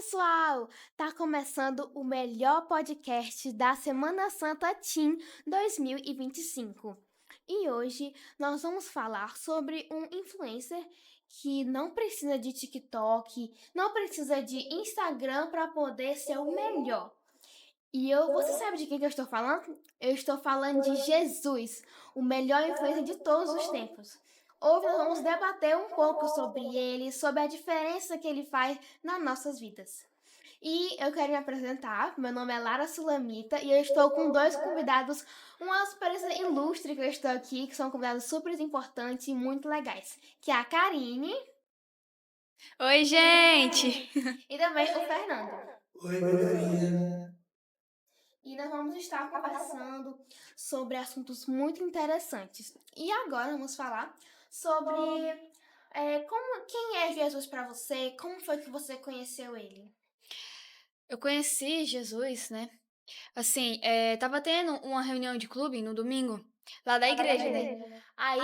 pessoal! Tá começando o melhor podcast da Semana Santa Teen 2025. E hoje nós vamos falar sobre um influencer que não precisa de TikTok, não precisa de Instagram para poder ser o melhor. Você sabe de quem que eu estou falando? Eu estou falando de Jesus, o melhor influencer de todos os tempos. Hoje nós vamos debater um pouco sobre ele, sobre a diferença que ele faz nas nossas vidas. E eu quero me apresentar, meu nome é Lara Sulamita e eu estou com dois convidados, uma experiência ilustre que eu estou aqui, que são convidados super importantes e muito legais, que é a Karine Oi, gente! e também o Fernando. Oi, galerinha. E nós vamos estar conversando sobre assuntos muito interessantes. E agora vamos falar sobre quem é Jesus para você, como foi que você conheceu ele? Eu conheci Jesus, né? Assim, tava tendo uma reunião de clube no domingo, lá da igreja, né? Aí,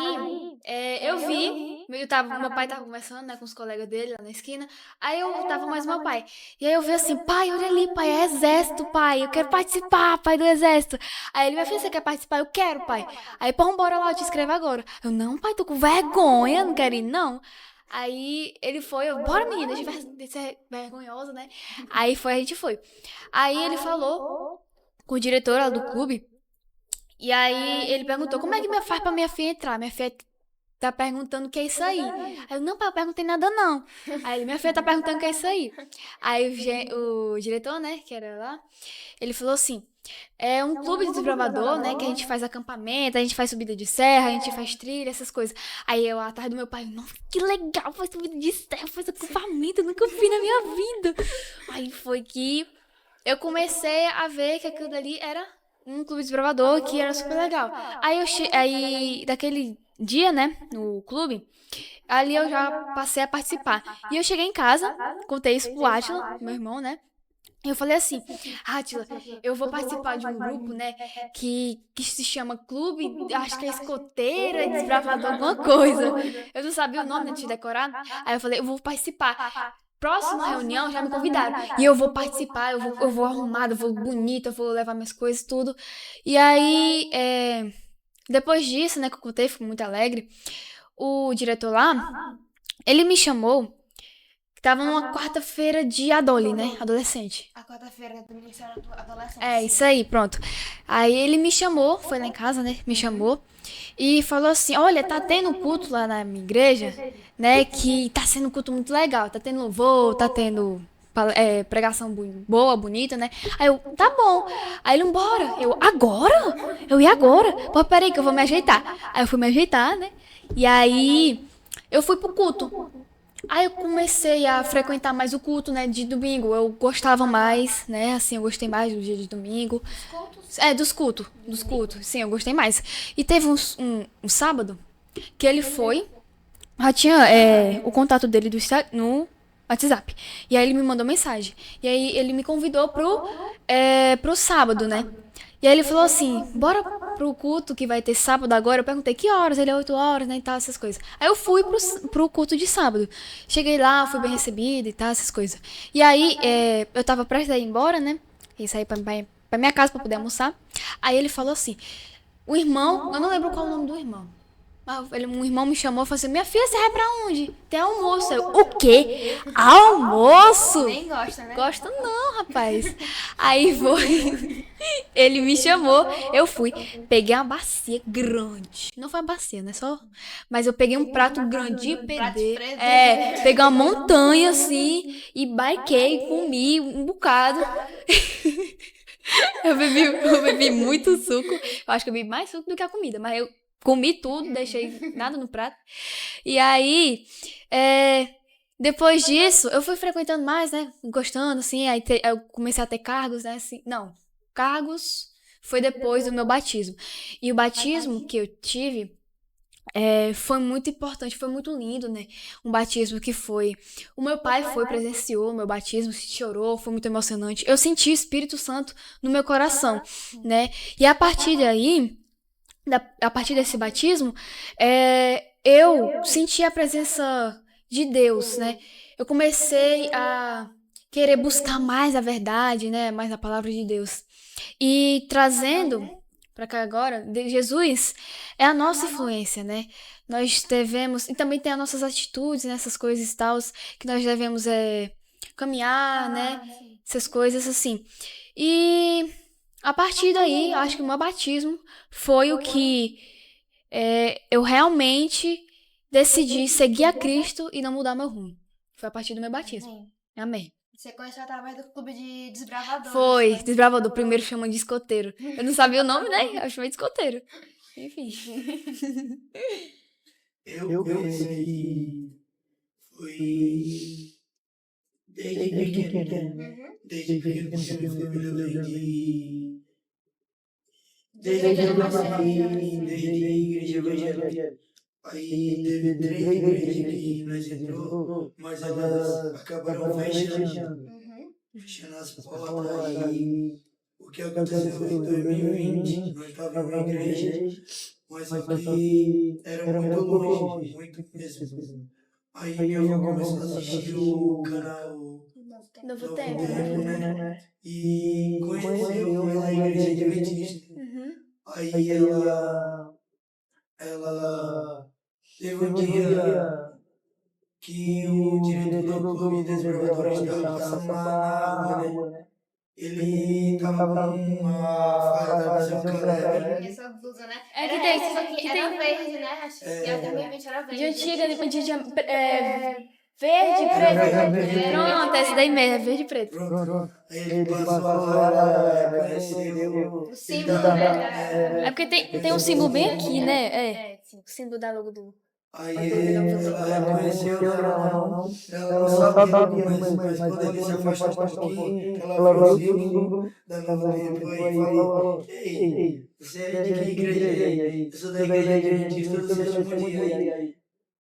meu pai tava conversando, né, com os colegas dele lá na esquina. Aí eu tava mais meu pai. E aí eu vi assim, pai, olha ali, pai, é exército, pai. Eu quero participar, pai, do exército. Aí ele, minha filha, você quer participar? Eu quero, pai. Aí, pô, bora lá, eu te inscrevo agora. Eu, não, pai, tô com vergonha, não quero ir, não. Aí ele foi, bora menina, de ser vergonhosa, né? Aí a gente foi. Aí ele falou com o diretor lá do clube. E aí ele perguntou, como é que faz pra minha filha entrar? Minha filha tá perguntando o que é isso aí. Aí eu, não, pai, eu perguntei nada não. Aí ele, minha filha tá perguntando o que é isso aí. Aí o diretor, né, que era lá, ele falou assim, é um clube de desbravador, né, que a gente faz acampamento, a gente faz subida de serra, a gente faz trilha, essas coisas. Aí eu, atrás do meu pai, nossa, que legal, faz subida de serra, faz acampamento, eu nunca vi na minha vida. Aí foi que eu comecei a ver que aquilo dali era um clube de desbravador que era super legal. Aí daquele dia, né, no clube, ali eu já passei a participar. E eu cheguei em casa, contei isso pro Átila, meu irmão, né? E eu falei assim, Átila, eu vou participar de um grupo, né, que se chama Clube, acho que é escoteira, desbravador, alguma coisa. Eu não sabia o nome, né, de decorar. Aí eu falei, eu vou participar. Próxima reunião já me convidaram. E eu vou participar, eu vou arrumada, eu vou bonita, eu vou levar minhas coisas, tudo. E aí, depois disso, né, que eu contei, fico muito alegre, o diretor lá, ele me chamou, que tava numa quarta-feira de Adole, né, adolescente. A quarta-feira do Ministério do Adolescente. É, isso aí, pronto. Aí ele me chamou, foi lá em casa, né, me chamou, e falou assim, olha, tá tendo um culto lá na minha igreja, né, que tá sendo um culto muito legal, tá tendo louvor, tá tendo pregação boa, bonita, né? Aí eu, tá bom. Aí ele, bora. Eu, agora? Eu ia agora. Pô, peraí que eu vou me ajeitar. Aí eu fui me ajeitar, né? E aí eu fui pro culto. Aí eu comecei a frequentar mais o culto, né, de domingo. Eu gostava mais, né, assim, eu gostei mais do dia de domingo. Dos cultos, sim, eu gostei mais. E teve um sábado que ele foi, já tinha o contato dele no WhatsApp. E aí ele me mandou mensagem. E aí ele me convidou pro sábado, né? E aí ele falou assim, bora pro culto que vai ter sábado agora. Eu perguntei que horas, ele é 8 horas, né, e tal, essas coisas. Aí eu fui pro culto de sábado. Cheguei lá, fui bem recebida e tal, essas coisas. E aí eu tava prestes a ir embora, né, e sair pra minha casa pra poder almoçar. Aí ele falou assim, o irmão, eu não lembro qual é o nome do irmão. Um irmão me chamou e falou assim, minha filha, você vai pra onde? Tem almoço. Eu, o quê? Almoço? Nem gosta, né? Gosto não, rapaz. Aí foi. Ele me chamou, eu fui. Peguei uma bacia grande. Não foi uma bacia, né? Só. Mas eu peguei um prato grande de pedreiro. Peguei uma montanha assim e baiquei, comi um bocado. Eu bebi muito suco. Eu acho que eu bebi mais suco do que a comida, mas eu comi tudo, deixei nada no prato. E aí, depois disso, eu fui frequentando mais, né? Gostando, assim. Aí eu comecei a ter cargos, né? Assim, não, cargos foi depois do meu batismo. E o batismo que eu tive foi muito importante, foi muito lindo, né? Um batismo que foi... O meu pai presenciou o meu batismo, chorou, foi muito emocionante. Eu senti o Espírito Santo no meu coração, né? E a partir daí... A partir desse batismo, eu senti a presença de Deus, né? Eu comecei a querer buscar mais a verdade, né? Mais a palavra de Deus. E trazendo para cá agora, Jesus é a nossa influência, né? Nós devemos, e também tem as nossas atitudes, né? Essas coisas e tal, que nós devemos caminhar, né? Essas coisas assim. E a partir daí, acho que o meu batismo foi o que eu realmente decidi seguir a Cristo e não mudar meu rumo. Foi a partir do meu batismo. Amém. Você conheceu através do clube de desbravadores. Foi, desbravador. Primeiro chama de escoteiro. Eu não sabia o nome, né? Eu chamei de escoteiro. Enfim. Eu conheci, foi desde pequeno. Desde pequeno, sempre fui melhor desde que eu nasci, desde a igreja evangélica. Aí teve 3 igrejas que nós entrou, mas elas acabaram fechando. Fechando as portas. Aí o que aconteceu foi em 2020, nós estávamos em uma igreja, mas só que era muito longe, muito mesmo. Aí minha avó começou a assistir o canal Novo Novo Tempo. Tempo, né? E conheceu a igreja adventista. Aí ela teve um dia que o diretor do clube de desbravadores estava passando na rua, né? Ele tava com uma farda azul clara, né? Essa blusa, né? É que tem, Essa aqui que era tem verde, né? Acho que É. até 2020 era verde. de antiga, verde, preto. Pronto, essa daí mesmo, é verde e preto. Pronto. Aí ele passou lá, reconheceu. O símbolo, né? É porque tem um símbolo bem aqui, né? Sim, o símbolo da logo do... Aí ela reconheceu, ela não sabia, mas quando ele se afastou um pouquinho, ela viu o símbolo da Nova Tempo aí e falou: Ei, você é de que igreja aí? Eu sou da igreja adventista do sétimo dia aí.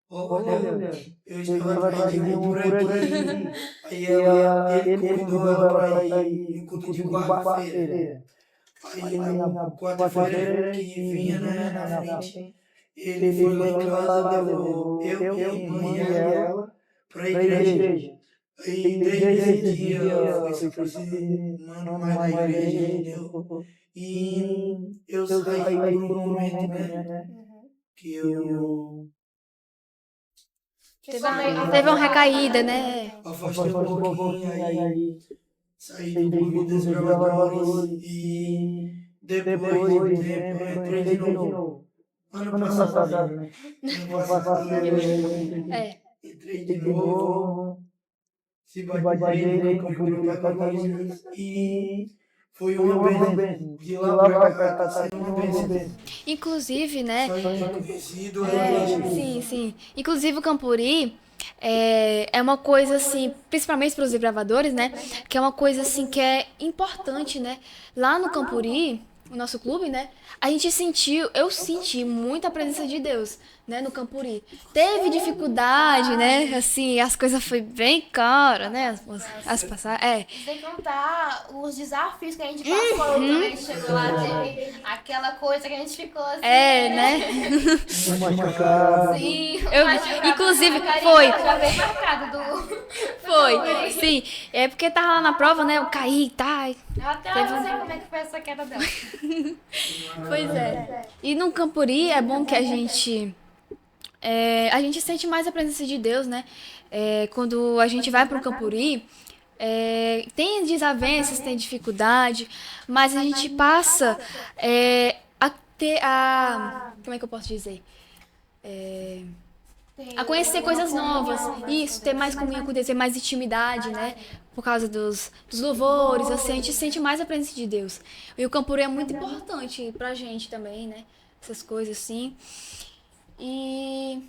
Olha, eu estava perdido por aqui. Aí ele convidou ela para ir em culto de quarta-feira. Aí na quarta-feira que vinha, né, na frente, ele foi lá em casa, levou eu, minha irmã e ela para a igreja. Aí desde esse dia foi se aproximando mais da igreja, entendeu? E eu saí por um momento, né, que eu Teve uma recaída, né? afastei um pouquinho, aí saí do clube dos desbravadores e depois de um tempo eu entrei de novo. Ano passado, né? Ano passado entrei de novo, se batizei com o clube de católicos e foi uma bênção. De lá pra cá tá sendo uma bênção. Inclusive, né? Só conhecido é Sim. Inclusive o Campuri é uma coisa assim, principalmente para os desbravadores, né? Que é uma coisa assim que é importante, né? Lá no Campuri, o nosso clube, né? Eu senti muita presença de Deus, né? No Campuri. Teve dificuldade, né? Assim, as coisas foi bem cara, né? As passagens. Sem contar os desafios que a gente passou quando a gente chegou lá, teve aquela coisa que a gente ficou assim. Né? Sim, Inclusive, já veio marcado do. Foi, sim. É porque tava lá na prova, né? Eu caí, tá. Eu até hoje não sei como é que foi essa queda dela. Pois é. E no Campuri é bom que a gente sente mais a presença de Deus, né? Quando a gente vai pro Campuri, tem desavenças, tem dificuldade, mas a gente passa a ter como é que eu posso dizer? A conhecer coisas novas, isso, ter mais comunhão com Deus, ter mais intimidade, né? Por causa dos louvores, assim, a gente sente mais a presença de Deus. E o Campuri é muito importante pra gente também, né? Essas coisas assim. E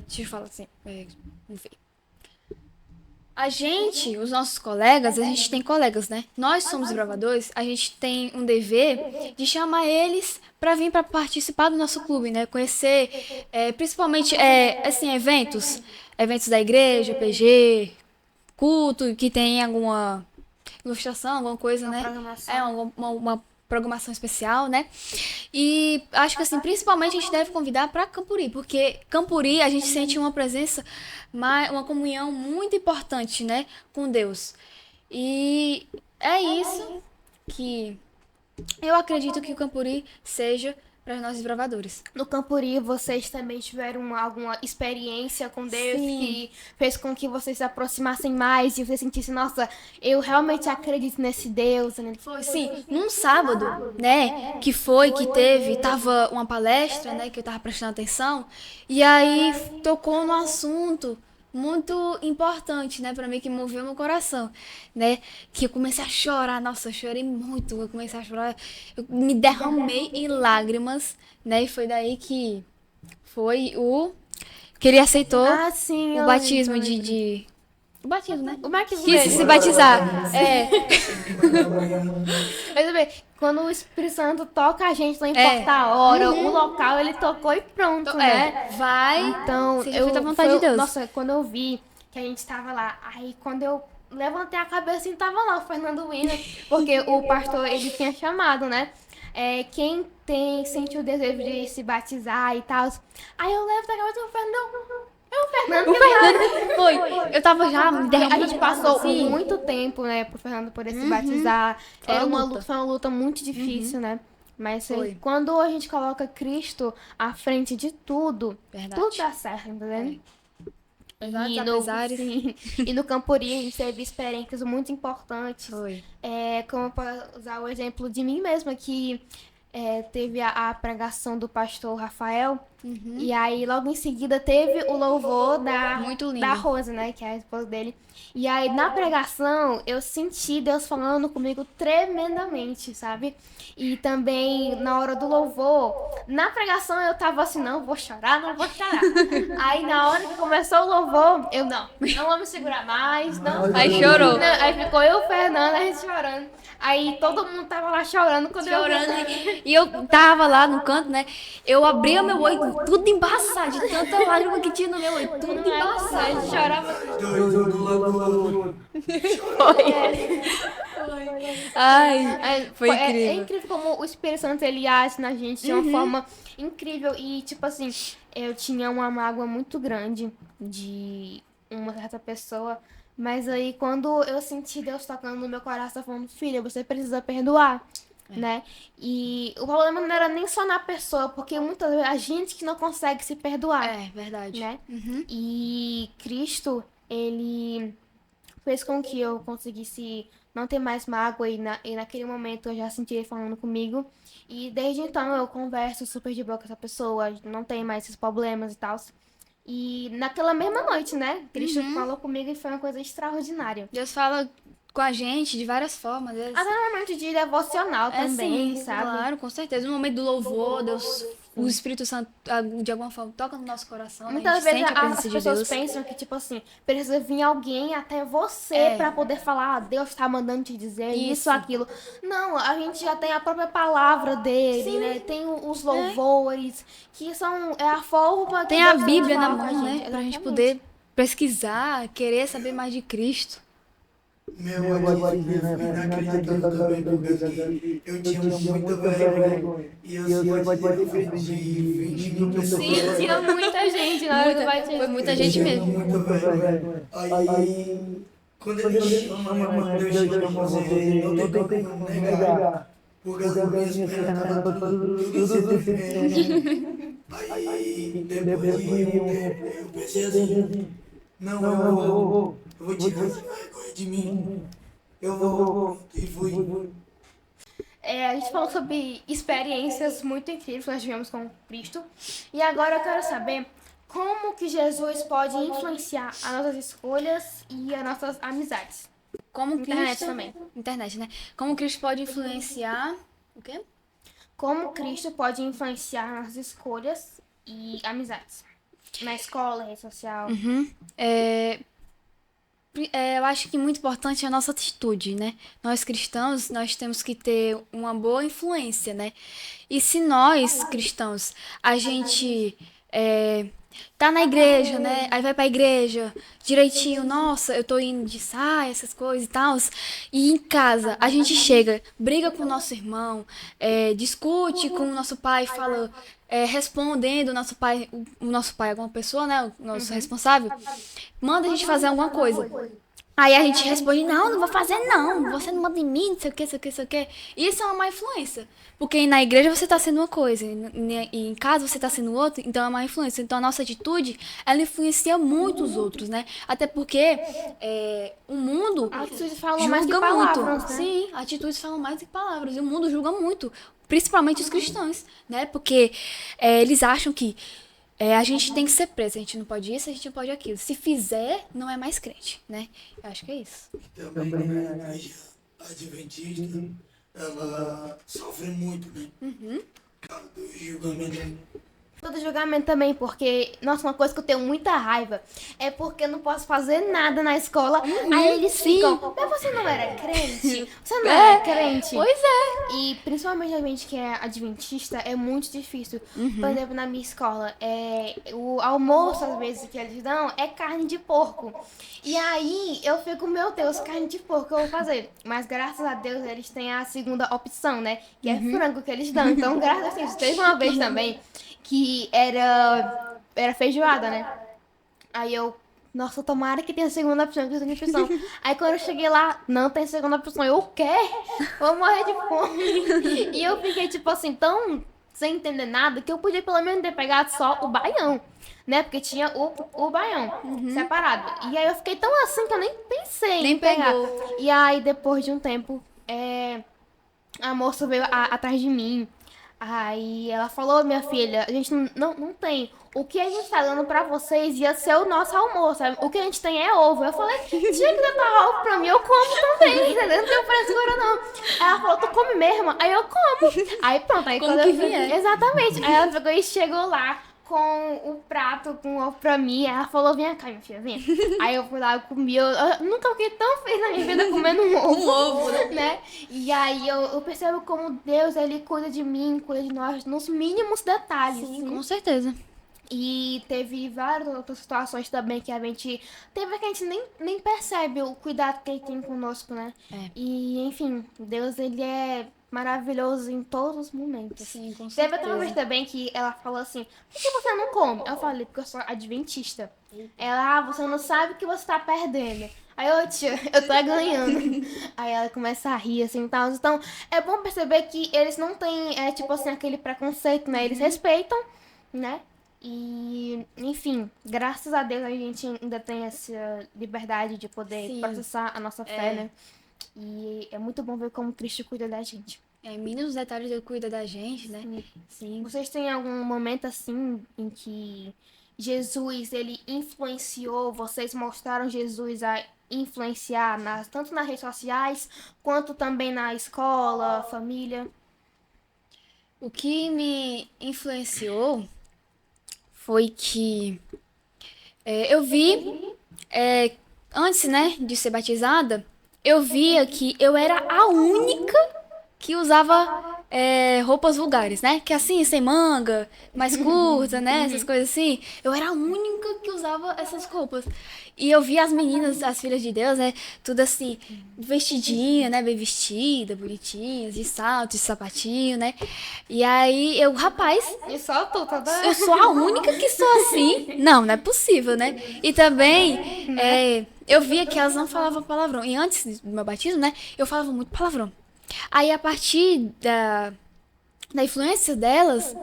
deixa eu falar assim, enfim. A gente, os nossos colegas, a gente tem colegas, né? Nós somos bravadores, a gente tem um dever de chamar eles para vir para participar do nosso clube, né? Conhecer, principalmente, assim, eventos da igreja, PG, culto, que tem alguma ilustração, alguma coisa, né? programação especial, né? E acho que, assim, principalmente a gente deve convidar para Campuri, porque Campuri a gente sente uma presença, uma comunhão muito importante, né, com Deus. E é isso que eu acredito que o Campuri seja para nós desbravadores. No Campuri, vocês também tiveram alguma experiência com Deus Sim. que fez com que vocês se aproximassem mais e vocês sentissem, nossa, eu realmente acredito nesse Deus, né? Foi, sim, num sábado, né, tava uma palestra, né, que eu tava prestando atenção, e aí tocou no assunto muito importante, né, pra mim, que moveu meu coração, né, que eu comecei a chorar, nossa, eu chorei muito, eu comecei a chorar, eu me derramei em lágrimas, né, e foi daí que que ele aceitou Ah, sim, o eu batismo lembro. o batismo, né? O Marquinhos Quis mesmo. se batizar, é. Mas bem, quando o Espírito Santo toca a gente, não É. importa a hora, o local, ele tocou e pronto, né? Vai, Então, seja feita a vontade de Deus. Nossa, quando eu vi que a gente tava lá, aí quando eu levantei a cabeça, e tava lá o Fernando Wiener, porque o pastor, ele tinha chamado, né? Quem sente o desejo de se batizar e tal. Aí eu levo a cabeça do Fernando. É o Fernando que tá. Foi. Eu tava já me Porque derramando a gente passou assim. muito tempo, né, pro Fernando poder se batizar. Foi uma luta. Foi uma luta muito difícil, né? Mas Foi. quando a gente coloca Cristo à frente de tudo, Verdade. tudo dá certo, entendeu? Exato, apesar Sim, e no Campuri a gente teve experiências muito importantes. Foi. Como eu posso usar o exemplo de mim mesma, que teve a pregação do pastor Rafael. E aí, logo em seguida, teve o louvor Muito lindo. da Rosa, né? Que é a esposa dele. E aí, na pregação, eu senti Deus falando comigo tremendamente, sabe? E também, na hora do louvor, na pregação eu tava assim, não vou chorar. Aí, na hora que começou o louvor, eu não vou me segurar mais, não. Aí chorou. Não, aí ficou eu, o Fernando, a gente chorando. Aí todo mundo tava lá chorando quando Chorando. E eu tava lá no canto, né? Eu abria meu olho, tudo embaçado, de tanta lágrima que tinha no meu olho, tudo A embaçado. gente chorava. Dois do lado do outro. Ai, foi É incrível. incrível como o Espírito Santo ele age na gente de uma forma incrível. E, tipo assim, eu tinha uma mágoa muito grande de uma certa pessoa. Mas aí, quando eu senti Deus tocando no meu coração, falando, filha, você precisa perdoar, né? E o problema não era nem só na pessoa, porque muitas vezes a gente que não consegue se perdoar, É, verdade. né? E Cristo, ele fez com que eu conseguisse não ter mais mágoa e naquele momento eu já senti ele falando comigo. E desde então eu converso super de boa com essa pessoa, não tem mais esses problemas e tal. E naquela mesma noite, né? Cristo falou comigo e foi uma coisa extraordinária. Deus fala com a gente de várias formas. Até no momento de devocional também, sim, sabe? claro, com certeza. No momento do louvor, Deus, o Espírito Santo, de alguma forma, toca no nosso coração. Muitas a gente vezes sente a as presença de pessoas Deus. pensam que, tipo assim, precisa vir alguém até você pra poder falar, Deus tá mandando te dizer isso, aquilo. Não, a gente já tem a própria palavra dele, né? Tem os louvores, que são a forma que Tem a Deus Bíblia na fala com a mão, né? gente. Pra gente Exatamente. poder pesquisar, querer saber mais de Cristo. Meu batismo foi inacreditável também, porque eu tinha muita vergonha. E eu batizei na frente de 20 mil pessoas. Sim, tinha muita gente na hora do batismo. Foi muita Eu gente tinha mesmo. muita vergonha. Aí, quando ele chama, quando Deus chama você, não tem como negar. Porque as minhas pernas estavam tudo se defendendo. Aí, depois de um tempo, eu pensei assim, não, eu vou tirar essa vergonha de mim. Eu vou, e fui. A gente falou sobre experiências muito incríveis que nós tivemos com Cristo. E agora eu quero saber como que Jesus pode influenciar as nossas escolhas e as nossas amizades. Como Internet Cristo... também. Internet, né? Como Cristo pode influenciar... O quê? Como Cristo pode influenciar nossas escolhas e amizades. Na escola, rede social. Eu acho que muito importante é a nossa atitude, né? Nós cristãos, nós temos que ter uma boa influência, né? E se nós, cristãos, a gente tá na igreja, né? Aí vai pra igreja direitinho, nossa, eu tô indo de saia, essas coisas e tal. E em casa, a gente chega, briga com o nosso irmão, discute com o nosso pai, fala, respondendo o nosso pai, alguma pessoa, né? O nosso responsável, manda a gente fazer alguma coisa. Aí a gente responde, não, não vou fazer não, você não manda em mim, não sei o que, não sei o que, não sei o que. Isso é uma má influência. Porque na igreja você tá sendo uma coisa, e em casa você tá sendo outra, então é uma má influência. Então a nossa atitude, ela influencia muito os outros, né? Até porque o mundo Atitudes falam mais que julga palavras, muito. né? Sim, atitudes falam mais que palavras. E o mundo julga muito, principalmente os cristãos, né? Porque eles acham que a gente tem que ser preso, a gente não pode isso, a gente não pode aquilo. Se fizer, não é mais crente, né? Eu acho que é isso. Também na igreja adventista, ela sofre muito, né? Por causa do julgamento. Todo julgamento também, porque, nossa, uma coisa que eu tenho muita raiva é porque eu não posso fazer nada na escola. Aí eles ficam, mas você não era crente? Você não era crente? Pois é. E principalmente a gente que é adventista, é muito difícil. Por exemplo, na minha escola, o almoço, às vezes, que eles dão é carne de porco. E aí eu fico, meu Deus, carne de porco eu vou fazer. Mas graças a Deus eles têm a segunda opção, né? Que é frango que eles dão. Então, graças a Deus, teve uma vez também que era feijoada, né? Aí eu, nossa, tomara que tenha segunda opção, que eu tenho opção. Aí quando eu cheguei lá, não tem segunda opção. Eu, o quê? Vou morrer de fome. E eu fiquei, tipo assim, tão sem entender nada, que eu podia pelo menos ter pegado só o baião, né? Porque tinha o baião separado. E aí eu fiquei tão assim que eu nem pensei Nem em pegar. pegou. E aí, depois de um tempo, a moça veio atrás de mim. Aí ela falou, minha filha, a gente não tem. O que a gente tá dando pra vocês ia ser o nosso almoço. O que a gente tem é ovo. Eu falei, tinha que dar ovo pra mim, eu como também, entendeu? Não tenho frescura, não. Aí ela falou, tu come mesmo? Aí eu como. Aí pronto, aí Como quando que eu vi. vier. Exatamente. Aí ela pegou e chegou lá com o prato com ovo pra mim. Aí ela falou, vem cá, minha filha, vem. Aí eu fui lá, eu comi. Eu nunca fiquei tão feliz na minha vida comendo um ovo. Um ovo, Né? E aí eu percebo como Deus, ele cuida de mim, cuida de nós nos mínimos detalhes. Sim, com certeza. E teve várias outras situações também que a gente teve que a gente nem percebe o cuidado que ele tem conosco, né? E, enfim, Deus, ele é maravilhoso em todos os momentos. Sim, com Teve outra vez certeza. também que ela falou assim, por que você não come? Eu falei, porque eu sou adventista. Ela, você não sabe o que você tá perdendo. Aí eu, tia, eu tô ganhando. Aí ela começa a rir, assim, e tal. Então, é bom perceber que eles não têm, tipo assim, aquele preconceito, né? Eles respeitam, né? E, enfim, graças a Deus a gente ainda tem essa liberdade de poder Sim. processar a nossa fé, né? E é muito bom ver como Cristo cuida da gente. Mínimos detalhes ele cuida da gente, né? Sim. Vocês têm algum momento assim em que Jesus ele influenciou, vocês mostraram Jesus a influenciar tanto nas redes sociais quanto também na escola, família? O que me influenciou foi que eu vi, antes, né, de ser batizada, eu via que eu era a única que usava roupas vulgares, né? Que assim, sem manga, mais curta, né? Essas coisas assim. Eu era a única que usava essas roupas. E eu via as meninas, as filhas de Deus, né? Tudo assim, vestidinha, né? Bem vestida, bonitinhas, de salto, de sapatinho, né? E aí eu, rapaz, E só tu, tá eu sou a única que sou assim. Não é possível, né? E também, eu via que elas não falavam palavrão. E antes do meu batismo, né? Eu falava muito palavrão. Aí, a partir da influência delas,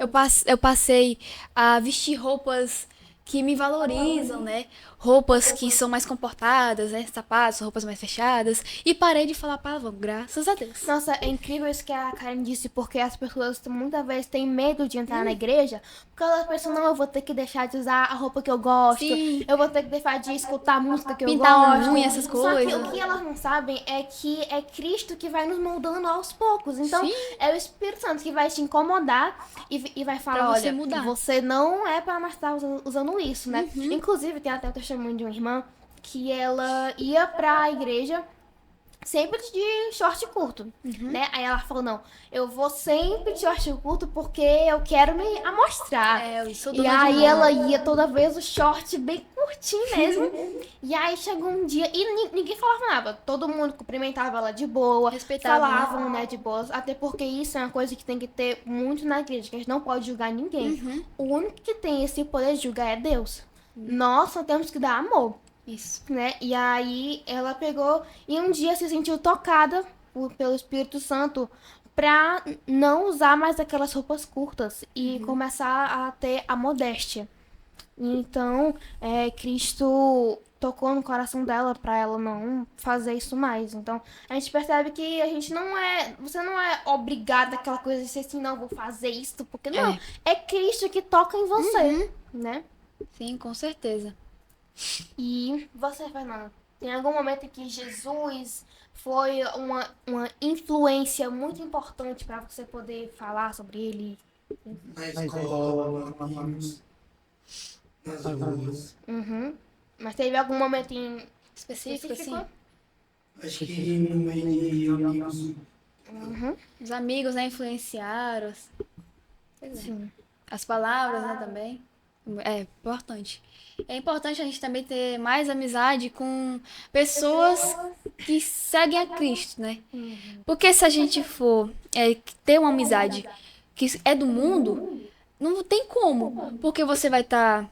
eu passei a vestir roupas que me valorizam, né? Roupas que são mais comportadas, né? Sapatos, roupas mais fechadas. E parei de falar palavrão, graças a Deus. Nossa, é incrível isso que a Karen disse, porque as pessoas muitas vezes têm medo de entrar na igreja, porque elas pensam, não, eu vou ter que deixar de usar a roupa que eu gosto, Sim. eu vou ter que deixar de escutar a música que Pintar eu a gosto. unha, essas Só que coisas. o que elas não sabem é que é Cristo que vai nos moldando aos poucos. Então, Sim. é o Espírito Santo que vai te incomodar e vai falar, Pra você olha, mudar. você não é pra mais estar usando isso, né? Uhum. Inclusive, tem até o testemunho de uma irmã que ela ia pra igreja. sempre de short curto, né? Aí ela falou, não, eu vou sempre de short curto porque eu quero me amostrar. Eu sou E dona de aí moda. ela ia toda vez o short bem curtinho mesmo. E aí chegou um dia e ninguém falava nada. Todo mundo cumprimentava ela de boa. Respeitava, né? Falavam, né, de boas. Até porque isso é uma coisa que tem que ter muito na igreja, que a gente não pode julgar ninguém. O único que tem esse poder de julgar é Deus. Nós só temos que dar amor, Isso. né? E aí ela pegou e um dia se sentiu tocada pelo Espírito Santo pra não usar mais aquelas roupas curtas e começar a ter a modéstia. Então, Cristo tocou no coração dela pra ela não fazer isso mais. Então, a gente percebe que a gente não é, você não é obrigada àquela coisa de ser assim, não, vou fazer isso, porque não, é Cristo que toca em você, né? Sim, com certeza. E você, Fernanda, tem algum momento em que Jesus foi uma influência muito importante pra você poder falar sobre ele? Na escola, com amigos, nas ruas. Mas teve algum momento em Específico, assim. Acho que no meio de amigos. Os amigos, né, influenciaram. Sim. As palavras, né, também. É importante. É importante a gente também ter mais amizade com pessoas que seguem a Cristo, né? Porque se a gente for ter uma amizade que é do mundo, não tem como. Porque você vai estar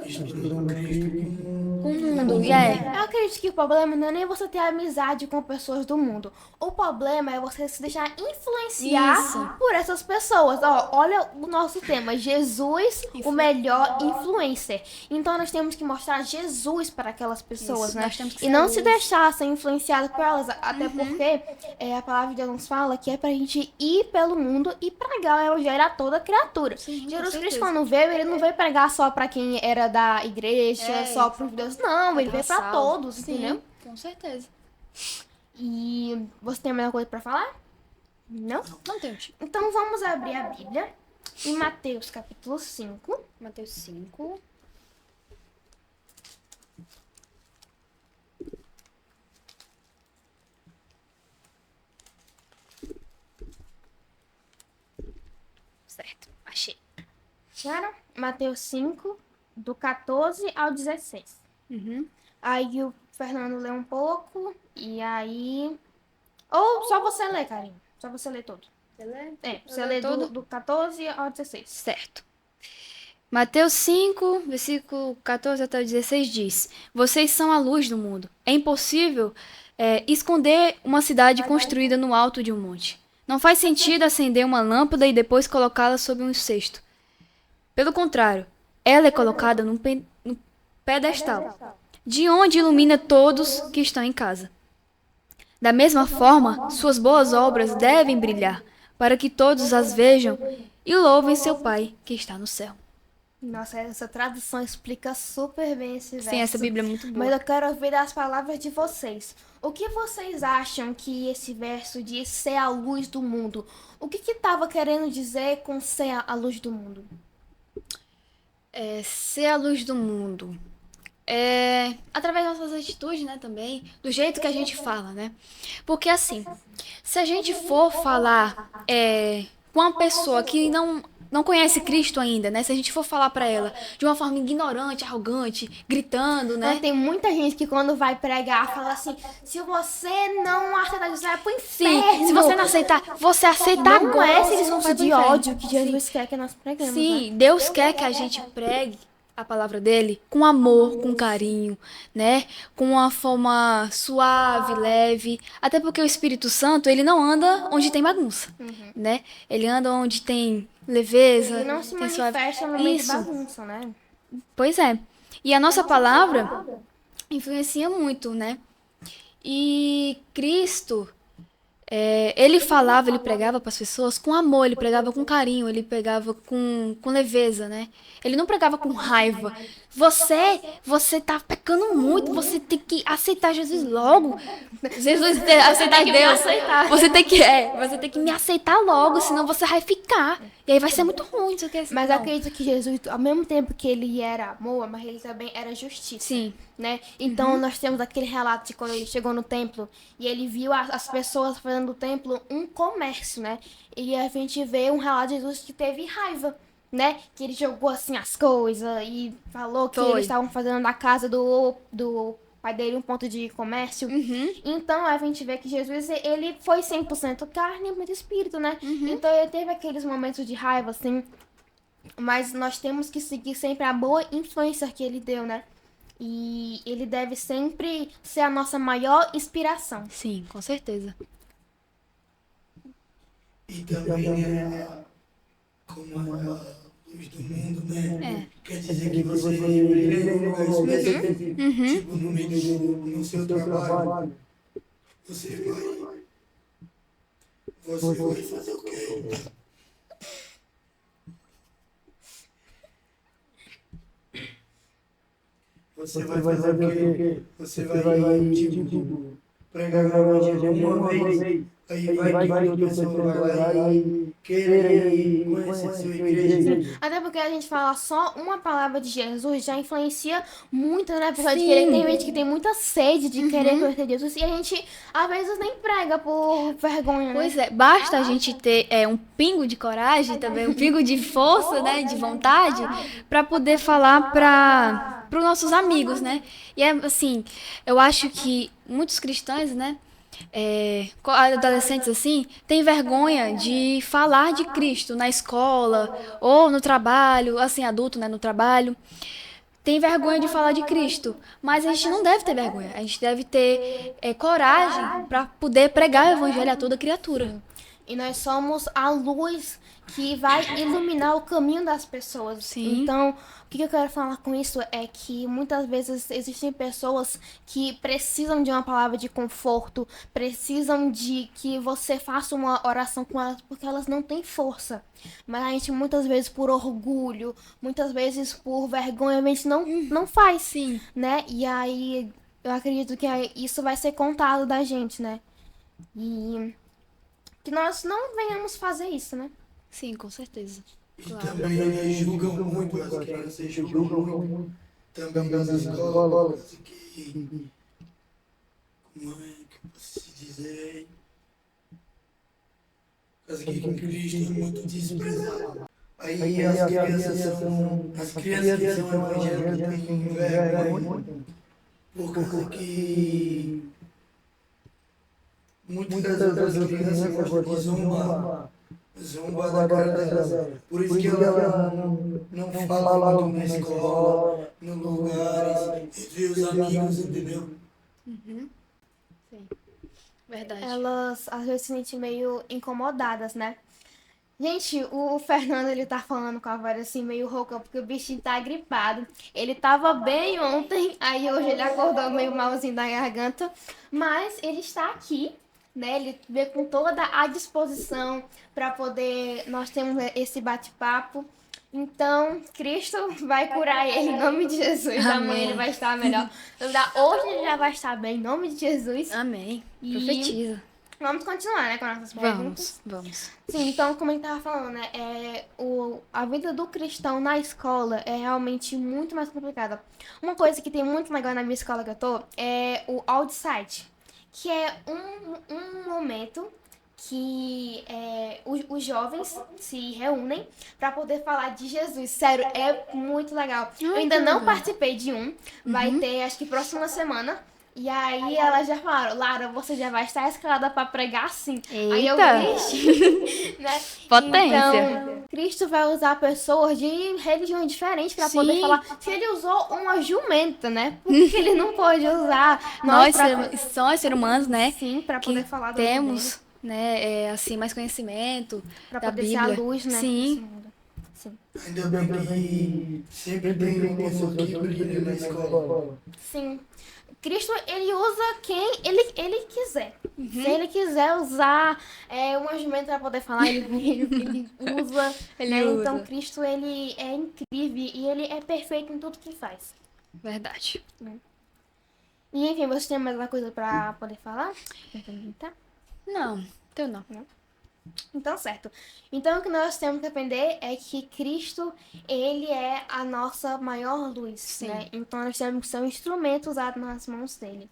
Misturando Cristo com o mundo. Eu acredito que o problema não é nem você ter amizade com pessoas do mundo. O problema é você se deixar influenciar Isso. por essas pessoas. Ó, olha o nosso tema, Jesus, o melhor influencer. Então nós temos que mostrar Jesus para aquelas pessoas, Isso, né? nós temos que E ser não luz. se deixar ser influenciado por elas. Até porque a palavra de Deus nos fala que é pra gente ir pelo mundo e pregar o evangelho a toda criatura. Sim, com Jesus Cristo, certeza. quando veio, ele não veio pregar só pra quem era da igreja, só pros judeus. Não, ele veio pra Salvo. todos, Sim, entendeu? com certeza. E você tem a mesma coisa pra falar? Não? Não tem tipo. Então vamos abrir a Bíblia em Mateus capítulo 5. Mateus 5. Certo, achei. Claro? Mateus 5, do 14 ao 16. Aí o Fernando lê um pouco, e aí... Ou só você lê, Karine. Só você lê todo. Você lê do 14 ao 16. Certo. Mateus 5, versículo 14 até o 16 diz: Vocês são a luz do mundo. É impossível esconder uma cidade construída no alto de um monte. Não faz sentido acender uma lâmpada e depois colocá-la sob um cesto. Pelo contrário, ela é colocada num pedestal, de onde ilumina todos que estão em casa. Da mesma forma, suas boas obras devem brilhar, para que todos as vejam e louvem seu Pai que está no céu. Nossa, essa tradução explica super bem esse verso. Sim, essa Bíblia é muito boa. Mas eu quero ouvir as palavras de vocês. O que vocês acham que esse verso diz ser a luz do mundo? O que estava querendo dizer com ser a luz do mundo? Ser a luz do mundo. Através das nossas atitudes, né, também. Do jeito que a gente fala, né? Porque, assim, se a gente for falar com uma pessoa que não conhece Cristo ainda, né? Se a gente for falar pra ela de uma forma ignorante, arrogante, gritando, né? Tem muita gente que quando vai pregar fala assim, se você não aceitar Jesus, vai pro inferno. Sim, se você não aceitar, você aceita Não agora. é esse senão vai discurso pro de inferno. ódio que Jesus quer que nós preguemos, né? Sim, Deus quer que a gente pregue a palavra dele com amor, com carinho, né? Com uma forma suave, leve. Até porque o Espírito Santo, ele não anda onde tem bagunça, né? Ele anda onde tem leveza. Ele não se tem suave. manifesta no meio de Isso. bagunça, né? Pois é. E a nossa palavra influencia muito, né? E Cristo, ele falava, ele pregava para as pessoas com amor, ele pregava com carinho, ele pregava com leveza, né? Ele não pregava com raiva. Você tá pecando muito, você tem que aceitar Jesus logo. Jesus, aceitar Deus. Você tem que me aceitar logo, senão você vai ficar. E aí vai ser muito ruim. Isso aqui, Mas não. eu acredito que Jesus, ao mesmo tempo que ele era amor, mas ele também era justiça. Sim. né? Então nós temos aquele relato de quando ele chegou no templo e ele viu as pessoas fazendo do templo um comércio, né? E a gente vê um relato de Jesus que teve raiva, né? Que ele jogou assim as coisas e falou que eles estavam fazendo na casa do pai dele um ponto de comércio. Então a gente vê que Jesus, ele foi 100% carne e muito espírito, né? Então ele teve aqueles momentos de raiva, assim, mas nós temos que seguir sempre a boa influência que ele deu, né? E ele deve sempre ser a nossa maior inspiração. Sim, com certeza. E também como a luz do mundo, né? Quer dizer que você brilha em um lugar específico, tipo no meio no seu trabalho. Você vai fazer o quê? Você vai fazer o quê? Você vai, tipo, pregar o evangelho uma vez, aí vai que outra pessoa vai lá e querer ir conhecer a sua igreja. Até porque a gente fala só uma palavra de Jesus já influencia muito, né? Porque Sim. tem gente que tem muita sede de querer conhecer Jesus e a gente, às vezes, nem prega por vergonha, né? Pois é, basta a gente ter um pingo de coragem também, um pingo de força, né, de vontade, para poder falar para os nossos amigos, né? E é assim, eu acho que muitos cristãos, né, adolescentes assim, têm vergonha de falar de Cristo na escola ou no trabalho, assim, adulto, né, no trabalho. Tem vergonha de falar de Cristo, mas a gente não deve ter vergonha. A gente deve ter coragem para poder pregar o evangelho a toda criatura. E nós somos a luz que vai iluminar o caminho das pessoas. Sim. Então, o que eu quero falar com isso é que muitas vezes existem pessoas que precisam de uma palavra de conforto, precisam de que você faça uma oração com elas, porque elas não têm força. Mas a gente muitas vezes por orgulho, muitas vezes por vergonha, a gente não faz. Sim. Né? E aí, eu acredito que isso vai ser contado da gente, né? E que nós não venhamos fazer isso, né? Sim, com certeza. E também eles julgam muito, as crianças julgam muito. Também nas escolas, que... Como é que eu posso dizer? As que Cristo é muito desprezado. Aí as crianças que são evangélicas têm vergonha. Por causa que muitas outras crianças gostam de zombar da cara delas. Por isso que ela não fala muito na escola, nos lugares, entre os amigos, entendeu? Sim. Verdade. Elas às vezes se sentem meio incomodadas, né? Gente, o Fernando, ele tá falando com a voz assim, meio rouca, porque o bichinho tá gripado. Ele tava bem ontem, aí hoje ele acordou meio malzinho da garganta. Mas ele está aqui, né? Ele veio com toda a disposição para poder... Nós temos esse bate-papo. Então, Cristo vai curar ele em nome de Jesus. Amém. Amanhã ele vai estar melhor. Hoje ele já vai estar bem, em nome de Jesus. Amém. E Profetiza. vamos continuar, né, com as nossas perguntas. Vamos. Sim, então, como ele tava falando, né, a vida do cristão na escola é realmente muito mais complicada. Uma coisa que tem muito legal na minha escola que eu tô é o Outside, que é um momento que os jovens se reúnem para poder falar de Jesus. Sério, é muito legal. Eu ainda não participei de um, vai ter, acho que próxima semana. E aí elas já falaram, Lara, você já vai estar escalada para pregar sim. Eita. Aí eu né? Potência. Então, Cristo vai usar pessoas de religiões diferentes para Sim. poder falar. Se ele usou uma jumenta, né? Por que ele não pode usar Nós somos seres humanos, né? Sim, para Que poder falar do temos, né, assim, mais conhecimento para da poder Bíblia. ser a luz, né? Sim. Sim. Ainda bem que sempre tem uma pessoa que brilha na escola. Sim. Cristo, ele usa quem ele quiser. Se ele quiser usar uma jumenta para poder falar, ele usa. Ele né? usa. Então, Cristo, ele é incrível e ele é perfeito em tudo que faz. Verdade. E, enfim, você tem mais alguma coisa para poder falar? Quer perguntar? Não, teu não. Então, certo. Então, o que nós temos que aprender é que Cristo, ele é a nossa maior luz, Sim. né? Então, nós temos que ser um instrumento usado nas mãos dele.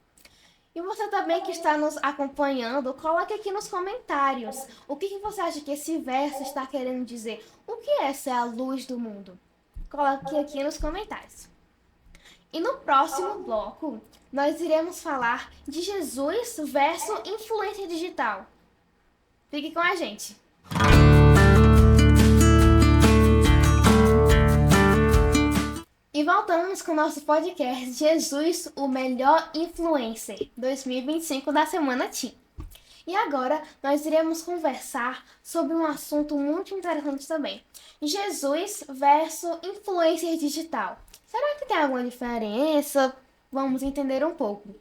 E você também que está nos acompanhando, coloque aqui nos comentários o que você acha que esse verso está querendo dizer. O que é ser a luz do mundo? Coloque aqui nos comentários. E no próximo bloco, nós iremos falar de Jesus versus influência digital. Fique com a gente. E voltamos com o nosso podcast Jesus, o melhor influencer 2025 da Semana Teen. E agora nós iremos conversar sobre um assunto muito interessante também. Jesus versus influencer digital. Será que tem alguma diferença? Vamos entender um pouco.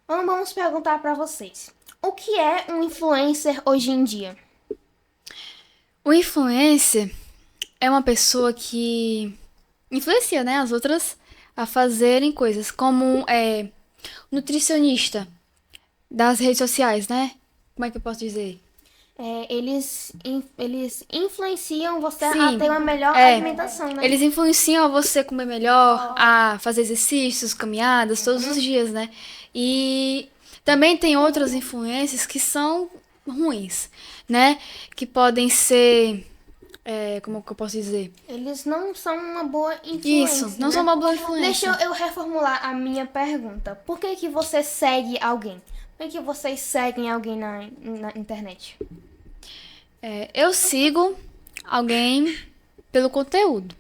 Vamos perguntar para vocês. O que é um influencer hoje em dia? O influencer é uma pessoa que influencia, né, as outras a fazerem coisas, como nutricionista das redes sociais, né? Como é que eu posso dizer? Eles influenciam você Sim, a ter uma melhor alimentação, né? Eles influenciam a você comer melhor, a fazer exercícios, caminhadas todos os dias, né? E também tem outras influências que são ruins, né? Que podem ser, como que eu posso dizer? Eles não são uma boa influência. Isso, não né? são uma boa influência. Deixa eu reformular a minha pergunta. Por que você segue alguém? Por que vocês seguem alguém na internet? Eu sigo alguém pelo conteúdo,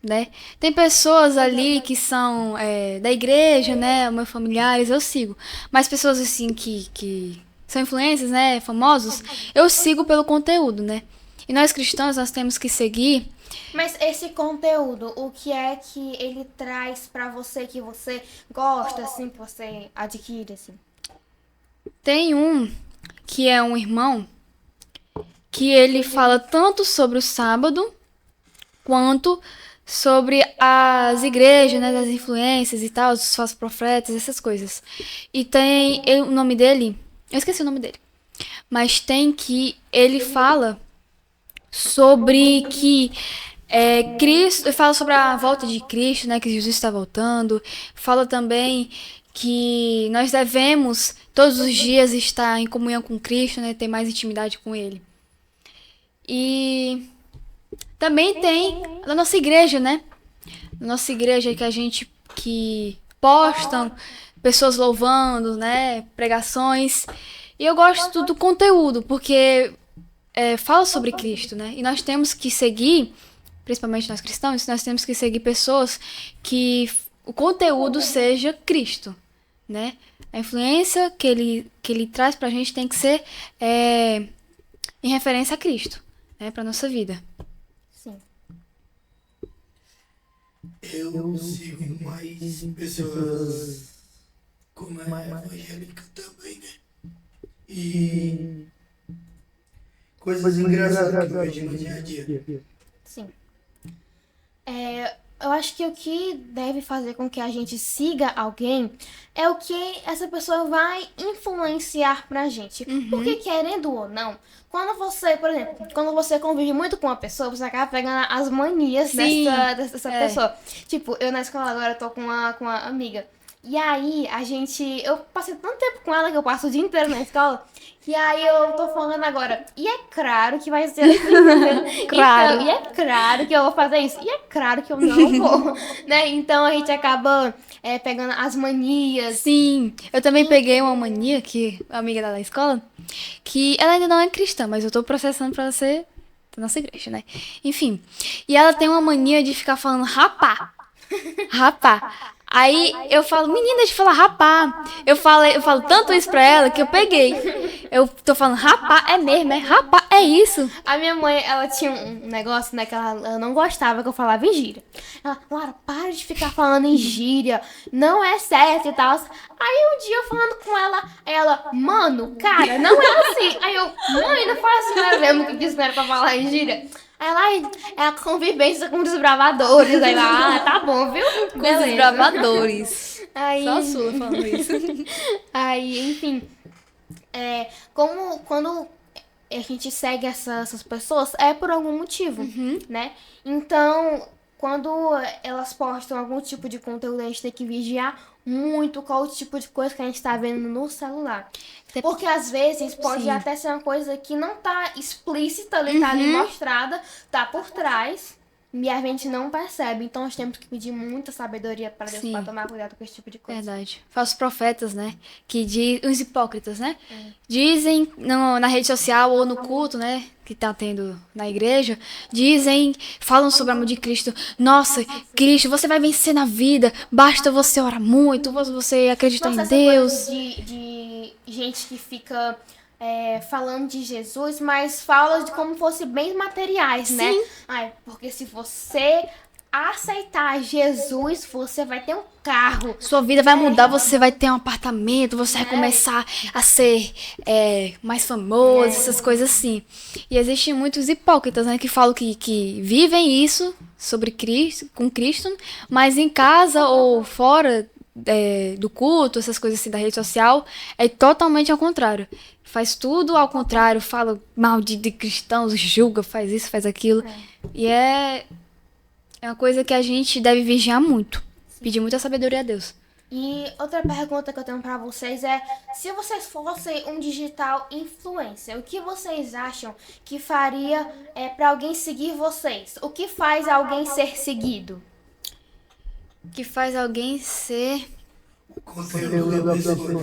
né? Tem pessoas ali que são da igreja, né? Meus familiares, eu sigo. Mas pessoas assim que são influencers, né? Famosos, eu sigo pelo conteúdo, né? E nós cristãos, nós temos que seguir. Mas esse conteúdo, o que é que ele traz pra você, que você gosta, assim, que você adquire, assim? Tem um que é um irmão que ele fala tanto sobre o sábado quanto sobre as igrejas, né, das influências e tal, os falsos profetas, essas coisas. E tem o nome dele, eu esqueci o nome dele, mas tem que ele fala sobre que Cristo, fala sobre a volta de Cristo, né, que Jesus está voltando, fala também que nós devemos todos os dias estar em comunhão com Cristo, né, ter mais intimidade com Ele. E também tem a nossa igreja, né? Nossa igreja que a gente que postam pessoas louvando, né? Pregações. E eu gosto do conteúdo, porque fala sobre Cristo, né? E nós temos que seguir, principalmente nós cristãos, nós temos que seguir pessoas que o conteúdo seja Cristo, né? A influência que ele traz pra gente tem que ser em referência a Cristo, né? Pra nossa vida. Sim. Eu sigo mais pessoas como é evangélica também, né? E coisas engraçadas que eu vejo no dia a dia. Sim. Eu acho que o que deve fazer com que a gente siga alguém é o que essa pessoa vai influenciar pra gente. Porque querendo ou não, quando você, por exemplo, quando você convive muito com uma pessoa, você acaba pegando as manias Sim, dessa pessoa. Tipo, eu na escola agora tô com uma amiga. E aí, eu passei tanto tempo com ela que eu passo o dia inteiro na escola. E aí eu tô falando agora, e é claro que vai ser assim. Claro. Então, e é claro que eu vou fazer isso. E é claro que eu não vou, né? Então a gente acaba pegando as manias. Sim, eu também peguei uma mania que a amiga da escola, que ela ainda não é cristã, mas eu tô processando pra ela ser da nossa igreja, né? Enfim, e ela tem uma mania de ficar falando rapá. Rapá. Aí eu falo, menina, deixa eu falar rapá. Eu falo tanto isso pra ela que eu peguei. Eu tô falando, rapá, é mesmo, é rapá, é isso. A minha mãe, ela tinha um negócio, né, que ela não gostava que eu falava em gíria. Ela, Lara, para de ficar falando em gíria, não é certo e tal. Aí um dia eu falando com ela, ela, mano, cara, não é assim. Aí eu, mãe, não faz assim, né? Lembro que disse que não era pra falar em gíria. Aí ela, é a convivência com desbravadores. Aí lá, tá bom, viu? Com os desbravadores. Aí, Só a Sula falando isso. aí, enfim, a gente segue essas pessoas é por algum motivo, Uhum. né? Então, quando elas postam algum tipo de conteúdo, a gente tem que vigiar muito qual o tipo de coisa que a gente tá vendo no celular. Porque às vezes pode Sim. até ser uma coisa que não tá explícita ali, tá ali mostrada, tá por trás. E a gente não percebe. Então nós temos que pedir muita sabedoria para Deus Sim. para tomar cuidado com esse tipo de coisa. Verdade. Falsos profetas, né? Os hipócritas, né? Dizem na rede social ou no culto, né? Que tá tendo na igreja. Falam sobre o amor de Cristo. Nossa, Cristo, você vai vencer na vida. Basta você orar muito, você acreditar Nossa, em essa Deus. coisa de gente que fica falando de Jesus, mas fala de como fosse bens materiais, né? Ai, porque se você aceitar Jesus, você vai ter um carro. Sua vida vai mudar, você vai ter um apartamento, você vai começar a ser mais famoso, essas coisas assim. E existem muitos hipócritas, né, que falam que vivem isso sobre Cristo, com Cristo, mas em casa ou fora do culto, essas coisas assim da rede social, é totalmente ao contrário. Faz tudo ao contrário, fala mal de cristãos, julga, faz isso, faz aquilo. E é uma coisa que a gente deve vigiar muito. Pedir muita sabedoria a Deus. E outra pergunta que eu tenho pra vocês é: se vocês fossem um digital influencer, o que vocês acham que faria pra alguém seguir vocês? O que faz alguém ser seguido? Que faz alguém ser Conteúdo da pessoa.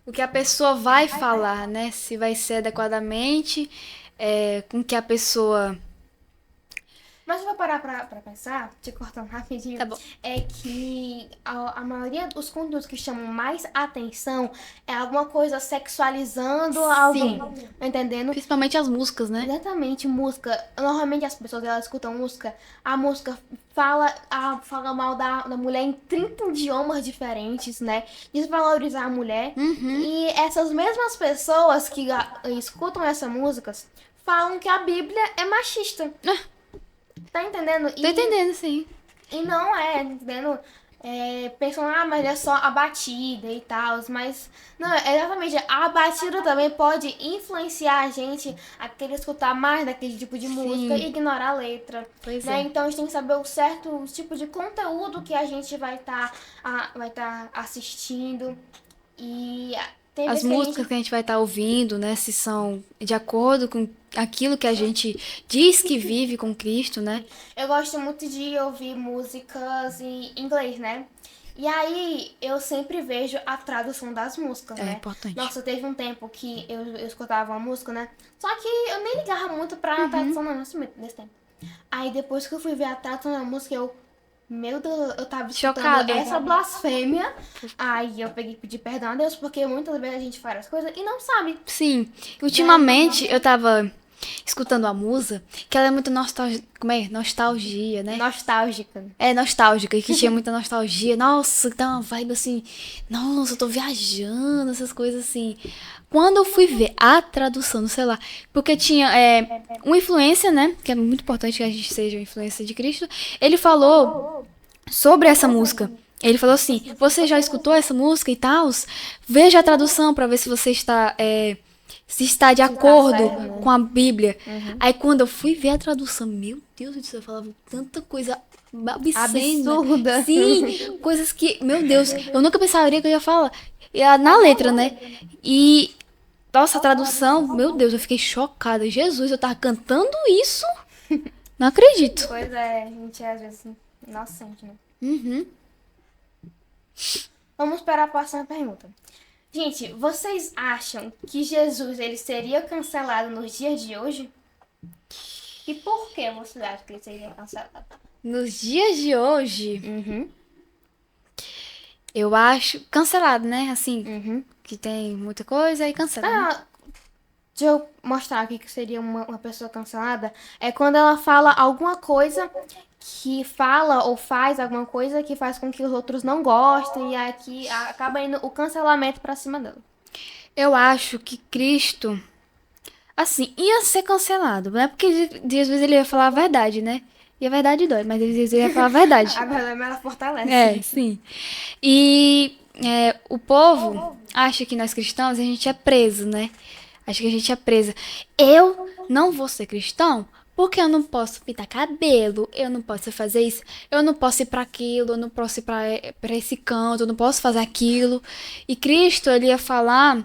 o que a pessoa vai falar, né? Se vai ser adequadamente, com que a pessoa... Mas eu vou parar pra pensar, te cortando rapidinho. Tá bom. É que a maioria dos conteúdos que chamam mais atenção é alguma coisa sexualizando alguém. Tá entendendo? Principalmente as músicas, né? Exatamente, música. Normalmente as pessoas elas escutam música, a música fala mal da mulher em 30 idiomas diferentes, né? Desvalorizar a mulher. E essas mesmas pessoas que escutam essas músicas falam que a Bíblia é machista. Tá entendendo? Tô entendendo, sim. E não é, entendendo? Pensam, mas é só a batida e tal, mas não, exatamente, a batida também pode influenciar a gente a querer escutar mais daquele tipo de música e ignorar a letra. Pois né? é. Então a gente tem que saber o tipo de conteúdo que a gente vai estar assistindo. E tem As vezes que a músicas que a gente vai estar ouvindo, né? Se são de acordo com aquilo que a gente diz que vive com Cristo, né? Eu gosto muito de ouvir músicas em inglês, né? E aí eu sempre vejo a tradução das músicas, É né? importante. Nossa, teve um tempo que eu escutava uma música, né? Só que eu nem ligava muito pra tradução da música nesse tempo. Aí depois que eu fui ver a tradução da música, meu Deus, eu tava escutando Chocada. essa blasfêmia. Aí eu peguei e pedi perdão a Deus, porque muitas vezes a gente faz as coisas e não sabe. Sim. Ultimamente eu tava escutando a musa, que ela é muito nostalgia, nostalgia, né? Nostálgica. É nostálgica, e que tinha muita nostalgia. Nossa, dá uma vibe assim. Nossa, eu tô viajando, essas coisas assim. Quando eu fui ver a tradução no celular, porque tinha uma influência, né? Que é muito importante que a gente seja uma influência de Cristo. Ele falou sobre essa música. Ele falou assim: você já escutou essa música e tal? Veja a tradução pra ver se você está. Se está de acordo com a Bíblia. Aí quando eu fui ver a tradução, meu Deus do céu, eu falava tanta coisa obscena. Absurda. Sim, coisas que, meu Deus, eu nunca pensaria que eu ia falar. Na letra, né? E, nossa, a tradução, meu Deus, eu fiquei chocada. Jesus, eu tava cantando isso? Não acredito. Pois é, a gente às vezes inocente, né? Uhum. Vamos para a próxima pergunta. Gente, vocês acham que Jesus ele seria cancelado nos dias de hoje? E por que vocês acham que ele seria cancelado? Nos dias de hoje, eu acho cancelado, né? Assim, que tem muita coisa e cancela. Né? Deixa eu mostrar aqui que seria uma pessoa cancelada. É quando ela fala alguma coisa que fala ou faz alguma coisa que faz com que os outros não gostem e aqui acaba indo o cancelamento pra cima dela. Eu acho que Cristo, assim, ia ser cancelado, né? Porque às vezes ele ia falar a verdade, né? E a verdade dói, mas às vezes ele ia falar a verdade. A verdade ela fortalece. É, sim. E o povo acha que nós cristãos a gente é preso, né? Acho que a gente é presa. Eu não vou ser cristão porque eu não posso pintar cabelo, eu não posso fazer isso, eu não posso ir para aquilo, eu não posso ir para esse canto, eu não posso fazer aquilo. E Cristo, ele ia falar,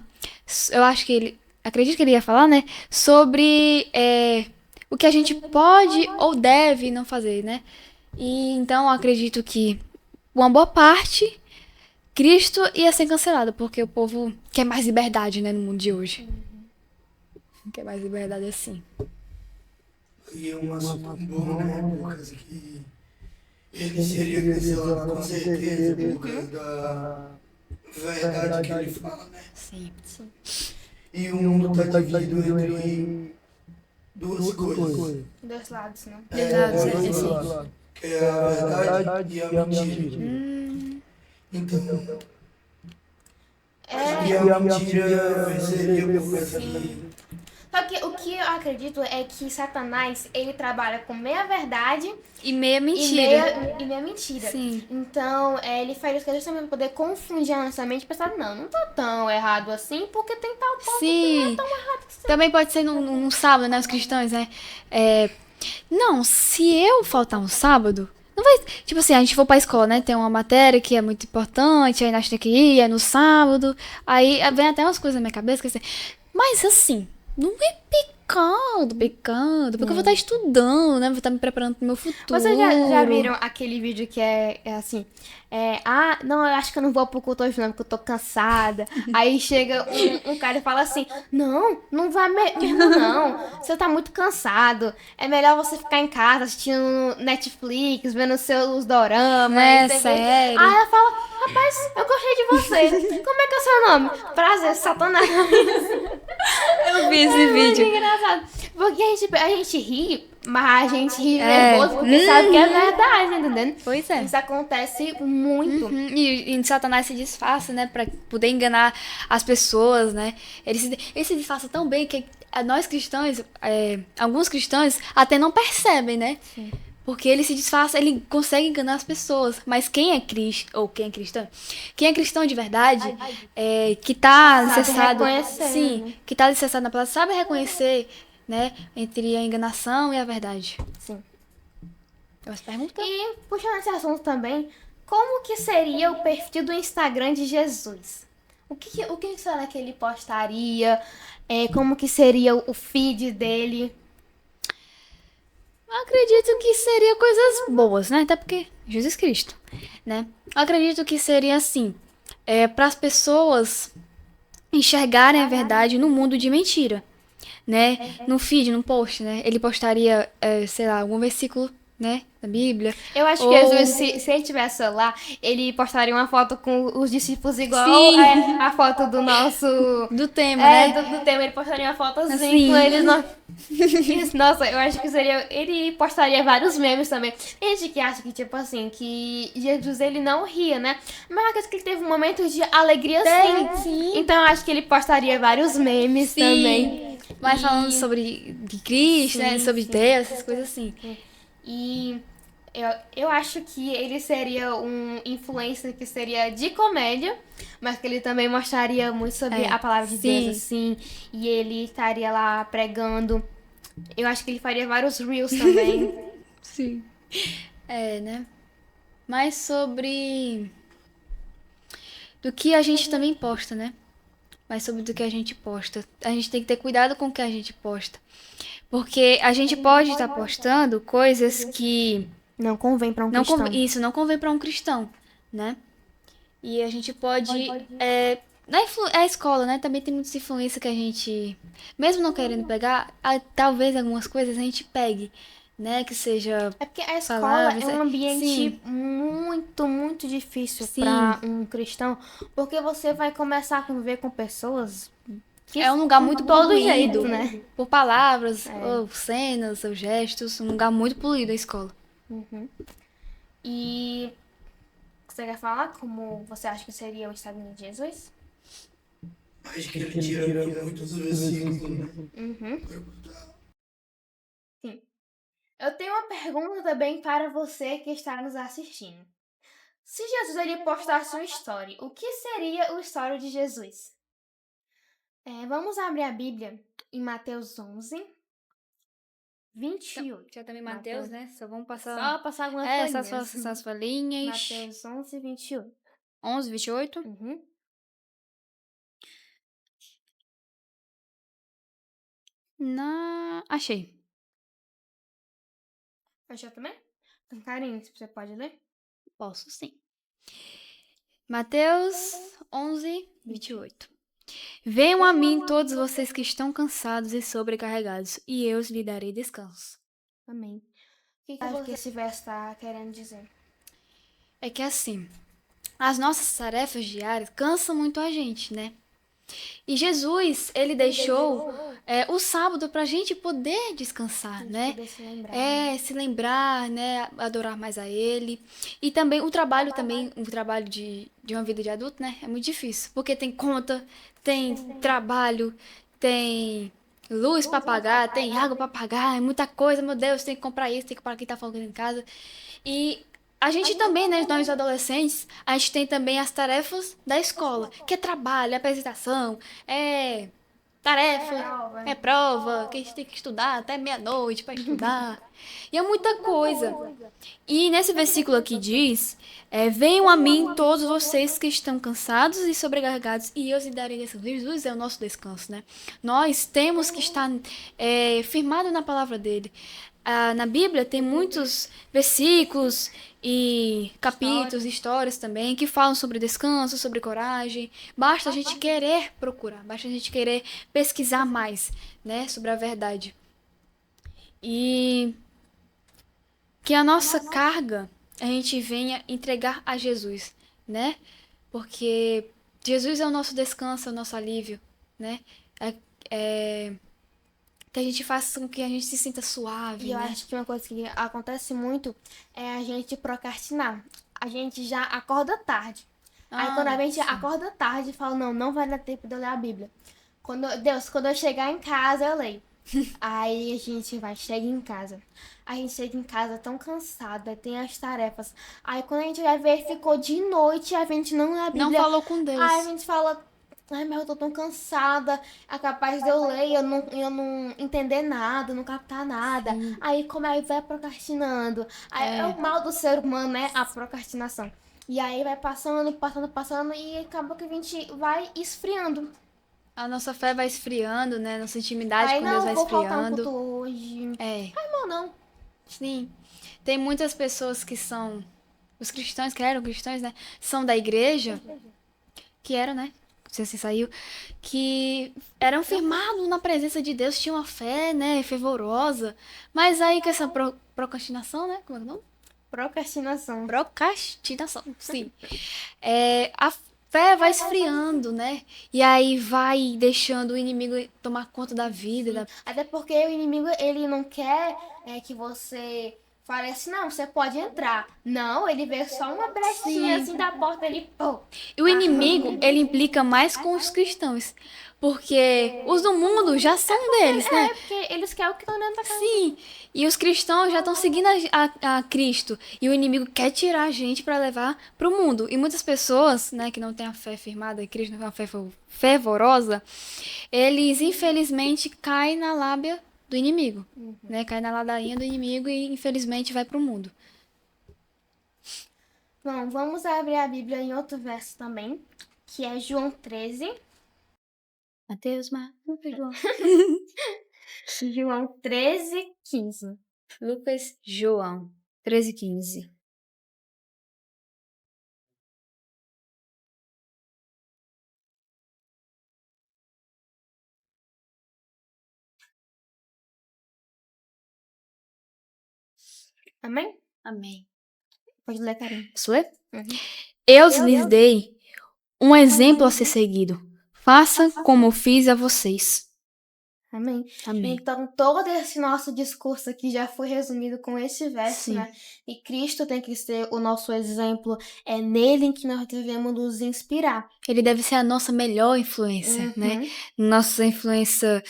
eu acho que ele, acredito que ele ia falar, né, sobre o que a gente pode ou deve não fazer, né? E então eu acredito que uma boa parte Cristo ia ser cancelado, porque o povo quer mais liberdade, né, no mundo de hoje. Quer mais liberdade assim. E é um assunto bom, né, Lucas? Que ele seria cancelado com certeza por causa da verdade que ele fala, né? Sim. E o mundo está dividido entre duas coisas. Dois lados, né? Exato, Dois sim. lados, que é a verdade e a mentira. Hum, Então, É, e a mentira venceria por causa que só que o que eu acredito é que Satanás, ele trabalha com meia verdade e meia e mentira. meia mentira. Sim. Então, ele faz isso justamente para poder confundir a nossa mente e pensar, não tá tão errado assim, porque tem tal ponto que não é Sim. tão errado assim. Também pode ser num sábado, né? Os cristãos, né? Não, se eu faltar um sábado, não vai. Tipo assim, a gente for pra escola, né? Tem uma matéria que é muito importante, aí nós temos que ir, é no sábado. Aí vem até umas coisas na minha cabeça que assim. Mas assim, não é pecado, porque eu vou estar estudando, né? Vou estar me preparando pro meu futuro. Vocês já viram aquele vídeo que é assim, não, eu acho que eu não vou pro culto hoje não, porque eu tô cansada. Aí chega um cara e fala assim, não vai mesmo não, você tá muito cansado, é melhor você ficar em casa assistindo Netflix, vendo seus doramas, Né, TV. série. Aí ela fala, rapaz, eu gostei de você, como é que é o seu nome? Prazer, Satanás. Eu vi esse É muito vídeo. engraçado. Porque a gente ri, mas a gente ri É. nervoso porque sabe que é verdade, entendendo? Pois é. Isso acontece muito. E Satanás se disfarça, né? Pra poder enganar as pessoas, né? Ele se disfarça tão bem que nós cristãos, alguns cristãos, até não percebem, né? Sim. Porque ele se disfarça, ele consegue enganar as pessoas. Mas quem é cristão, ou quem é cristão de verdade, que tá Sabe alicerçado, reconhecer, sim, né? que tá alicerçado na palavra, sabe reconhecer, né? Entre a enganação e a verdade. Sim. Eu pergunto. E puxando esse assunto também, como que seria o perfil do Instagram de Jesus? O que será que ele postaria? Como que seria o feed dele? Acredito que seria coisas boas, né? Até porque Jesus Cristo, né? Acredito que seria assim, para as pessoas enxergarem a verdade no mundo de mentira, né? No feed, no post, né? Ele postaria, sei lá, algum versículo, né? Da Bíblia. Eu acho que Jesus, se ele tivesse celular, ele postaria uma foto com os discípulos igual Sim. a foto do nosso. Do tema, né? Do tema, ele postaria uma foto assim Assim. com eles. Nossa, eu acho que seria. Ele postaria vários memes também. Tem gente que acha que, tipo assim, que Jesus ele não ria, né? Mas eu acredito que ele teve momentos de alegria sim. Então eu acho que ele postaria vários memes também. Mas falando sobre de Cristo, né? Sobre Deus, essas coisas assim. E eu acho que ele seria um influencer que seria de comédia, mas que ele também mostraria muito sobre a palavra de Deus, assim. E ele estaria lá pregando. Eu acho que ele faria vários reels também. Sim. Né? Mas sobre do que a gente também posta, né? Mas sobre do que a gente posta. A gente tem que ter cuidado com o que a gente posta. Porque a gente pode estar postando coisas que Não convém pra um não cristão. isso não convém para um cristão, né? E a gente pode a escola, né? Também tem muitas influências que a gente, mesmo não querendo pegar, talvez algumas coisas a gente pegue, né? Que seja É porque a escola palavras, é um ambiente sim. muito, muito difícil Sim. pra um cristão, porque você vai começar a conviver com pessoas que É um lugar muito todo poluído, jeito, né? por palavras, ou cenas, ou gestos, um lugar muito poluído a escola. E você quer falar como você acha que seria o Instagram de Jesus? acho que ele tira muitos versículos, né? Sim. Eu tenho uma pergunta também para você que está nos assistindo. Se Jesus ele postasse uma story, o que seria o story de Jesus? Vamos abrir a Bíblia em Mateus 11, 28. Já também Mateus, né? Só vamos passar... Só passar algumas essas folhinhas. Mateus 11, 28. 11, 28. Uhum. Achei. Achou também? Então, Karine, você pode ler? Posso sim. Mateus 11, 28. Venham a mim todos vocês que estão cansados e sobrecarregados, e eu lhe darei descanso. Amém. O que esse verso está querendo dizer? É que assim, as nossas tarefas diárias cansam muito a gente, né? E Jesus, ele deixou o sábado pra gente poder descansar, né? Poder se lembrar. Se lembrar, né? Adorar mais a ele. E também o trabalho de uma vida de adulto, né? É muito difícil. Porque tem conta, tem trabalho, tem luz pra pagar, tem água pra pagar, é muita coisa, meu Deus, tem que comprar isso, tem que comprar aquilo, tá faltando em casa. E a gente também, né, nós adolescentes, a gente tem também as tarefas da escola, que é trabalho, é apresentação, é tarefa, é prova, que a gente tem que estudar até meia-noite para estudar. E é muita coisa. E nesse versículo aqui diz: venham a mim todos vocês que estão cansados e sobrecarregados, e eu lhes darei descanso. Jesus é o nosso descanso, né? Nós temos que estar firmados na palavra dele. Na Bíblia tem muitos versículos e capítulos, histórias também, que falam sobre descanso, sobre coragem. Basta a gente querer procurar, basta a gente querer pesquisar mais, né, sobre a verdade. E que a nossa carga a gente venha entregar a Jesus, né? Porque Jesus é o nosso descanso, é o nosso alívio, né? Que a gente faça com que a gente se sinta suave, E eu né? acho que uma coisa que acontece muito é a gente procrastinar. A gente já acorda tarde. Aí quando a gente acorda tarde, fala, não vai dar tempo de eu ler a Bíblia. Quando eu chegar em casa, eu leio. Aí a gente chega em casa. A gente chega em casa tão cansada, tem as tarefas. Aí quando a gente vai ver, ficou de noite, a gente não lê a Bíblia. Não falou com Deus. Aí a gente fala, ai, mas eu tô tão cansada, é capaz de eu ler e eu não entender nada, não captar nada. Aí como aí vai procrastinando. Aí é o mal do ser humano, né? A procrastinação. E aí vai passando e acaba que a gente vai esfriando. A nossa fé vai esfriando, né? Nossa intimidade Aí com Deus vai vou faltar um esfriando. culto hoje. Ai, não. Sim. Tem muitas pessoas que são... Os cristãos, que eram cristãos, né? São da igreja. Que eram, né? Não sei se saiu. Que eram firmados na presença de Deus. Tinham uma fé, né? Fervorosa. Mas aí com essa procrastinação, né? Como é o nome? Procrastinação. Procrastinação, sim. A fé vai esfriando, né? E aí vai deixando o inimigo tomar conta da vida. Até porque o inimigo, ele não quer que você fale assim, não, você pode entrar. Não, ele vê só uma brechinha assim da porta, ele... pô. E o inimigo, ele implica mais com os cristãos. Porque os do mundo já são deles, né? Porque eles querem o que estão dentro da casa. Sim, e os cristãos já estão seguindo a Cristo. E o inimigo quer tirar a gente para levar para o mundo. E muitas pessoas, né, que não têm a fé firmada em Cristo, não têm a fé fervorosa, eles infelizmente caem na lábia do inimigo. Né? Caem na ladainha do inimigo e infelizmente vai para o mundo. Bom, vamos abrir a Bíblia em outro verso também, que é João 13. Mateus, Marcos, João. João 13, 15. Lucas, João 13, 15. Amém? Amém. Pode ler, Karine. Posso ler? Uhum. Eu lhes dei um exemplo a ser seguido. Faça como eu fiz a vocês. Amém. Amém. Então, todo esse nosso discurso aqui já foi resumido com esse verso, Sim. né? E Cristo tem que ser o nosso exemplo. É nele que nós devemos nos inspirar. Ele deve ser a nossa melhor influência, né? Nossa influência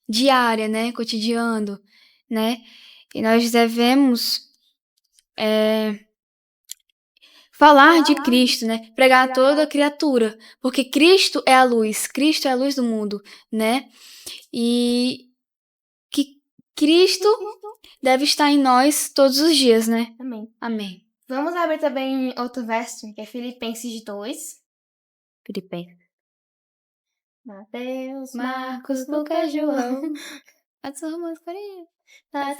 diária, né? Cotidiano, né? E nós devemos falar de Cristo, né? Pregar a toda criatura, porque Cristo é a luz do mundo, né? E que Cristo deve estar em nós todos os dias, né? Amém. Amém. Vamos abrir também outro verso, que é Filipenses 2. Filipenses. Mateus, Marcos, Lucas, João. Efésios,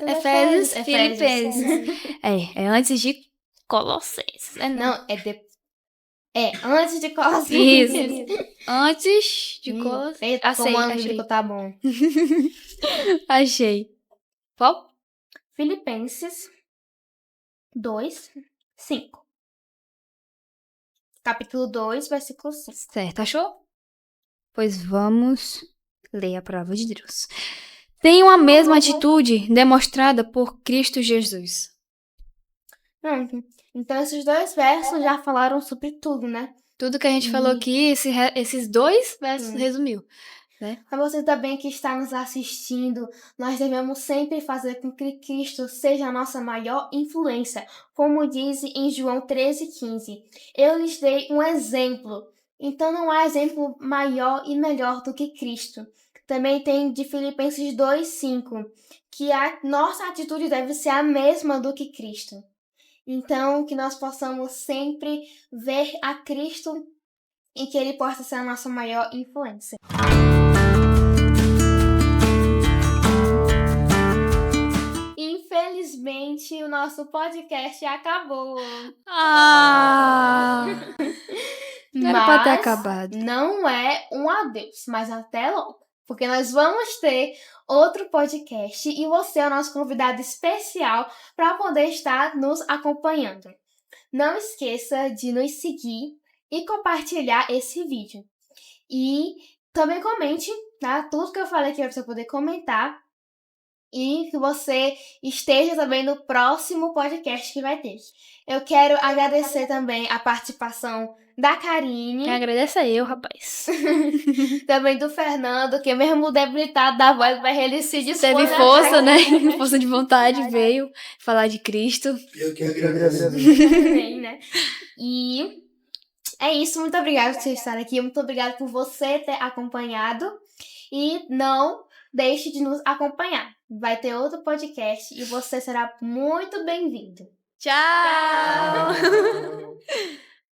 Efésios, Filipenses. É antes de Colossenses. Não, é antes de Colossenses. Isso. Antes de Colossenses. Eita, como ano bíblico tá bom. Achei. Qual? Filipenses 2, 5. Capítulo 2, versículo 5. Certo, achou? Pois vamos ler a palavra de Deus. Tenham a mesma atitude demonstrada por Cristo Jesus. Então, esses dois versos já falaram sobre tudo, né? Tudo que a gente falou aqui, esses dois versos resumiu. Né? Para você também que está nos assistindo, nós devemos sempre fazer com que Cristo seja a nossa maior influência, como diz em João 13,15. Eu lhes dei um exemplo, então não há exemplo maior e melhor do que Cristo. Também tem de Filipenses 2,5, que a nossa atitude deve ser a mesma do que Cristo. Então, que nós possamos sempre ver a Cristo e que Ele possa ser a nossa maior influência. Infelizmente, o nosso podcast acabou. Não era pra ter acabado. Não é um adeus, mas até logo. Porque nós vamos ter outro podcast e você é o nosso convidado especial para poder estar nos acompanhando. Não esqueça de nos seguir e compartilhar esse vídeo. E também comente, tá? Tudo que eu falei aqui para você poder comentar. E que você esteja também no próximo podcast que vai ter. Eu quero agradecer também a participação da Karine. Agradeça eu, rapaz. Também do Fernando, que mesmo debilitado da voz, mas ele se dispôs. Teve força, né? Força de vontade, veio falar de Cristo. Eu que agradeço. Também, né? E é isso, muito obrigada por você estar aqui, muito obrigada por você ter acompanhado. E não deixe de nos acompanhar. Vai ter outro podcast e você será muito bem-vindo. Tchau!